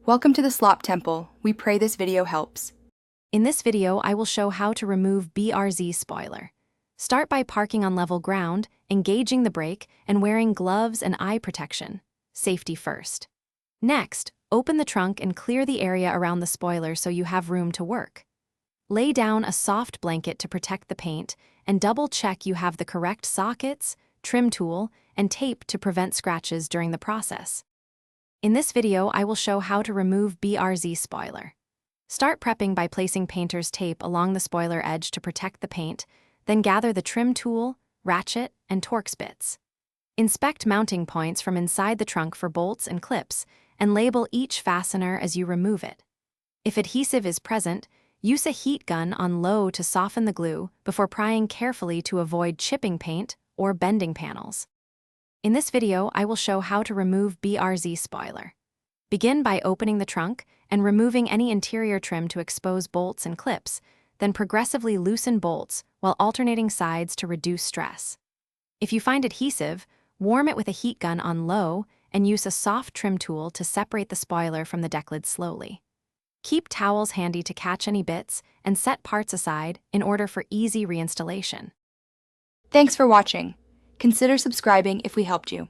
Welcome to the Slop Temple. We pray this video helps. In this video, I will show how to remove Brz Spoiler. Start by parking on level ground, engaging the brake, and wearing gloves and eye protection. Safety first. Next, open the trunk and clear the area around the spoiler so you have room to work. Lay down a soft blanket to protect the paint and double-check you have the correct sockets, trim tool, and tape to prevent scratches during the process. In this video, I will show how to remove Brz Spoiler. Start prepping by placing painter's tape along the spoiler edge to protect the paint, then gather the trim tool, ratchet, and Torx bits. Inspect mounting points from inside the trunk for bolts and clips, and label each fastener as you remove it. If adhesive is present, use a heat gun on low to soften the glue before prying carefully to avoid chipping paint or bending panels. In this video, I will show how to remove Brz Spoiler. Begin by opening the trunk and removing any interior trim to expose bolts and clips, then progressively loosen bolts while alternating sides to reduce stress. If you find adhesive, warm it with a heat gun on low and use a soft trim tool to separate the spoiler from the deck lid slowly. Keep towels handy to catch any bits and set parts aside in order for easy reinstallation. Thanks for watching. Consider subscribing if we helped you.